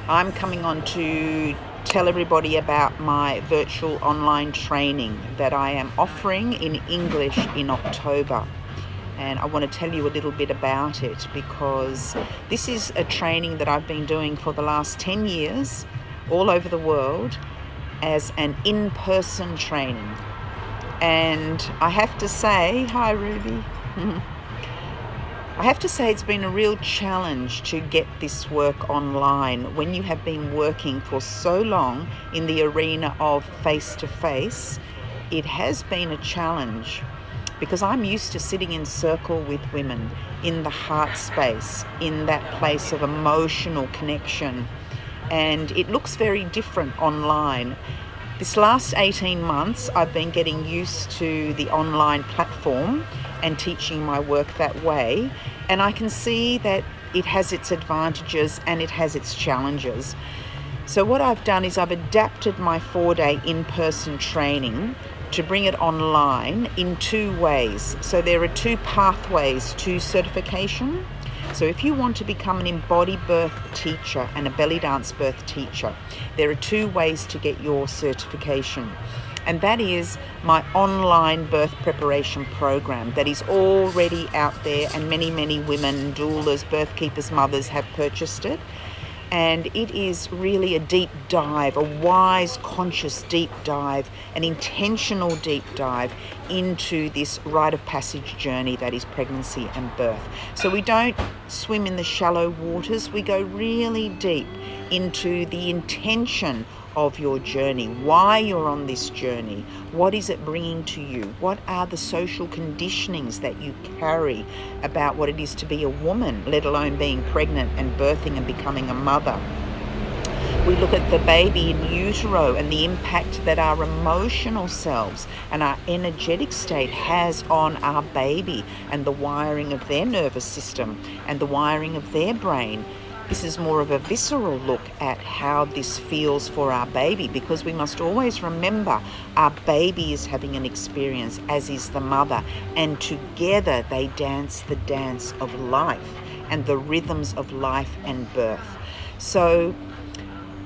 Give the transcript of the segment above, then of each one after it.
I'm coming on to tell everybody about my virtual online training that I am offering in English in October. And I want to tell you a little bit about it because this is a training that I've been doing for the last 10 years all over the world as an in-person training. And I have to say, hi Ruby, I have to say it's been a real challenge to get this work online when you have been working for so long in the arena of face-to-face. It has been a challenge because I'm used to sitting in circle with women in the heart space, in that place of emotional connection, and it looks very different online. This last 18 months, I've been getting used to the online platform and teaching my work that way. And I can see that it has its advantages and it has its challenges. So what I've done is I've adapted my 4-day in-person training to bring it online in 2 ways. So there are 2 pathways to certification. So if you want to become an EmbodyBirth teacher and a BellydanceBirth teacher, there are 2 ways to get your certification. And that is my online birth preparation program that is already out there, and many, many women, doulas, birth keepers, mothers have purchased it. And it is really a deep dive, a wise, conscious deep dive, an intentional deep dive into this rite of passage journey that is pregnancy and birth. So we don't swim in the shallow waters, we go really deep into the intention of your journey, why you're on this journey, what is it bringing to you, what are the social conditionings that you carry about what it is to be a woman, let alone being pregnant and birthing and becoming a mother. We look at the baby in utero and the impact that our emotional selves and our energetic state has on our baby and the wiring of their nervous system and the wiring of their brain. This is more of a visceral look at how this feels for our baby, because we must always remember our baby is having an experience, as is the mother, and together they dance the dance of life and the rhythms of life and birth. So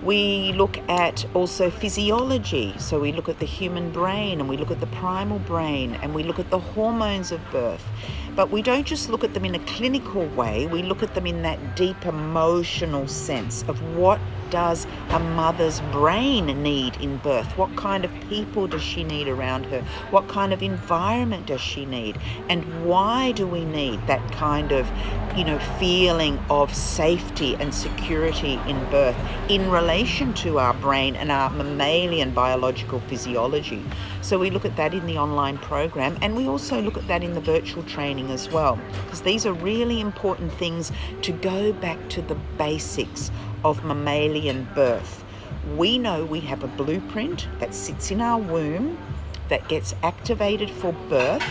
we look at also physiology. So we look at the human brain and we look at the primal brain and we look at the hormones of birth. But we don't just look at them in a clinical way, we look at them in that deep emotional sense of what does a mother's brain need in birth? What kind of people does she need around her? What kind of environment does she need? And why do we need that kind of, feeling of safety and security in birth in relation to our brain and our mammalian biological physiology? So we look at that in the online program, and we also look at that in the virtual training as well, because these are really important things to go back to the basics of mammalian birth. We know we have a blueprint that sits in our womb that gets activated for birth,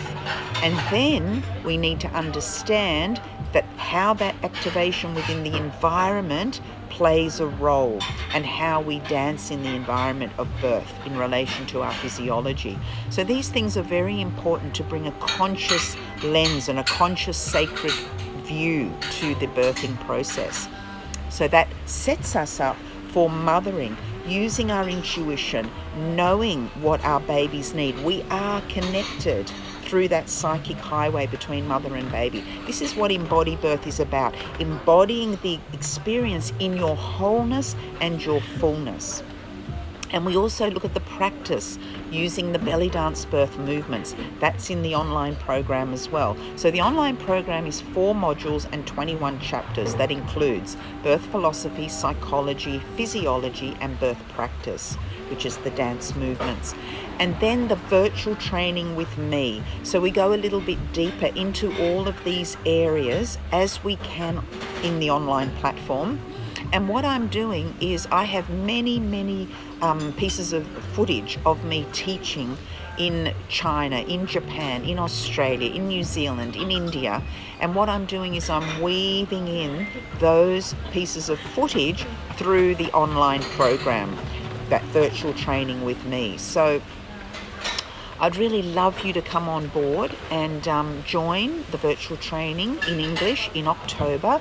and then we need to understand that how that activation within the environment plays a role and how we dance in the environment of birth in relation to our physiology. So these things are very important to bring a conscious lens and a conscious sacred view to the birthing process. So that sets us up for mothering, using our intuition, knowing what our babies need. We are connected through that psychic highway between mother and baby. This is what EmbodyBirth is about, embodying the experience in your wholeness and your fullness. And we also look at the practice using the belly dance birth movements. That's in the online program as well. So the online program is 4 modules and 21 chapters. That includes birth philosophy, psychology, physiology, and birth practice, which is the dance movements. And then the virtual training with me. So we go a little bit deeper into all of these areas as we can in the online platform. And what I'm doing is I have many pieces of footage of me teaching in China, in Japan, in Australia, in New Zealand, in India. And what I'm doing is I'm weaving in those pieces of footage through the online program, that virtual training with me. So I'd really love you to come on board and join the virtual training in English in October.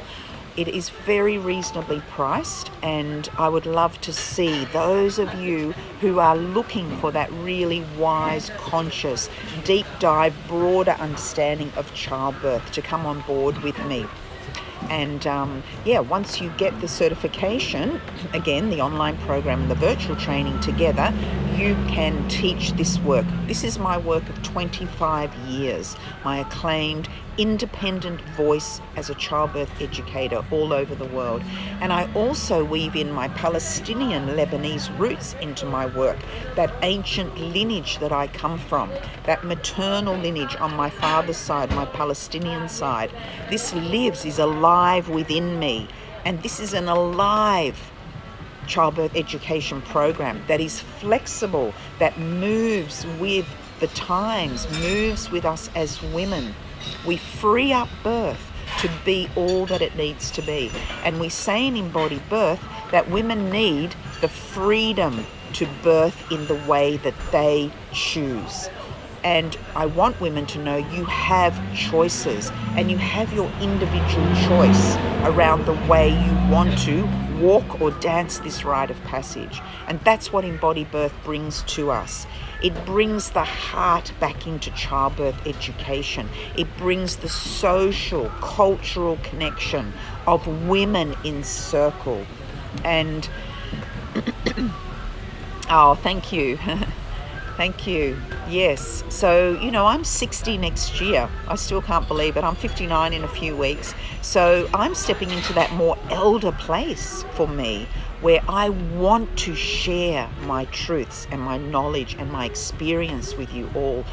It is very reasonably priced, and I would love to see those of you who are looking for that really wise, conscious, deep dive, broader understanding of childbirth to come on board with me. And once you get the certification, again, the online program and the virtual training together, you can teach this work. This is my work of 25 years, my acclaimed independent voice as a childbirth educator all over the world. And I also weave in my Palestinian Lebanese roots into my work, that ancient lineage that I come from, that maternal lineage on my father's side, my Palestinian side. This lives, is alive within me. And this is an alive childbirth education program that is flexible, that moves with the times, moves with us as women. We free up birth to be all that it needs to be. And we say in EmbodyBirth that women need the freedom to birth in the way that they choose. And I want women to know you have choices, and you have your individual choice around the way you want to walk or dance this rite of passage. And that's what EmbodyBirth brings to us. It brings the heart back into childbirth education. It brings the social, cultural connection of women in circle. And oh, thank you. Thank you. Yes. So, I'm 60 next year. I still can't believe it. I'm 59 in a few weeks. So I'm stepping into that more elder place for me, where I want to share my truths and my knowledge and my experience with you all.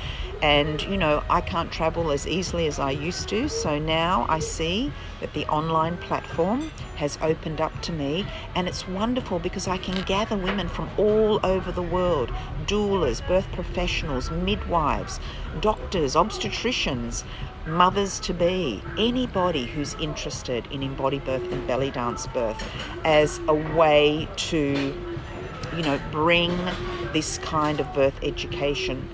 And, I can't travel as easily as I used to. So now I see that the online platform has opened up to me, and it's wonderful because I can gather women from all over the world, doulas, birth professionals, midwives, doctors, obstetricians, mothers-to-be, anybody who's interested in EmbodyBirth and BellydanceBirth as a way to, bring this kind of birth education,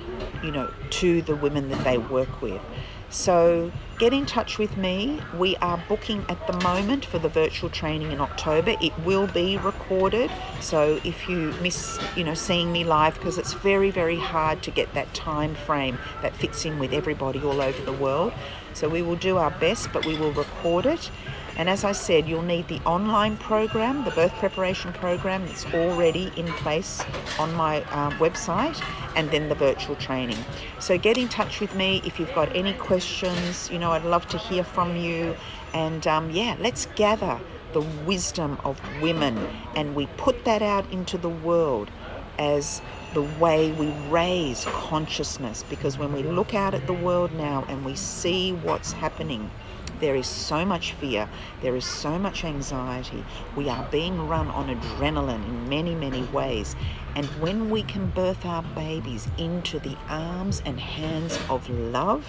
to the women that they work with. So get in touch with me. We are booking at the moment for the virtual training in October. It will be recorded. So if you miss, seeing me live, because it's very, very hard to get that time frame that fits in with everybody all over the world. So we will do our best, but we will record it. And as I said, you'll need the online program, the birth preparation program that's already in place on my website, and then the virtual training. So get in touch with me if you've got any questions. I'd love to hear from you. And let's gather the wisdom of women, and we put that out into the world as the way we raise consciousness. Because when we look out at the world now and we see what's happening, there is so much fear, there is so much anxiety. We are being run on adrenaline in many, many ways. And when we can birth our babies into the arms and hands of love,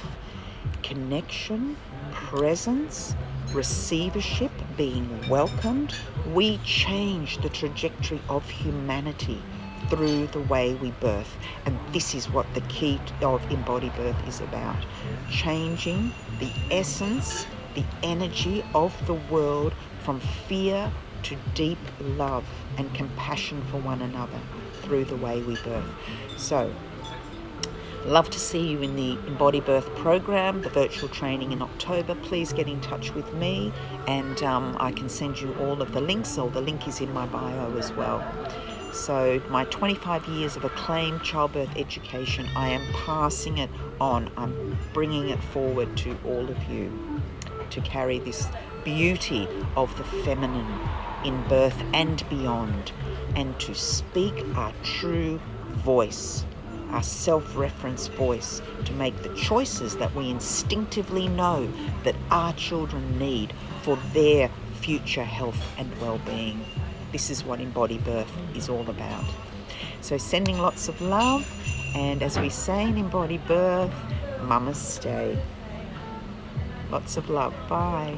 connection, presence, receivership, being welcomed, we change the trajectory of humanity through the way we birth. And this is what the key of EmbodyBirth is about. Changing the essence, the energy of the world from fear to deep love and compassion for one another through the way we birth. So, love to see you in the EmbodyBirth program, the virtual training in October. Please get in touch with me, and I can send you all of the links, or the link is in my bio as well. So my 25 years of acclaimed childbirth education, I am passing it on. I'm bringing it forward to all of you to carry this beauty of the feminine in birth and beyond, and to speak our true voice, our self-reference voice, to make the choices that we instinctively know that our children need for their future health and well-being. This is what EmbodyBirth is all about. So sending lots of love, and as we say in EmbodyBirth, Namaste. Lots of love. Bye.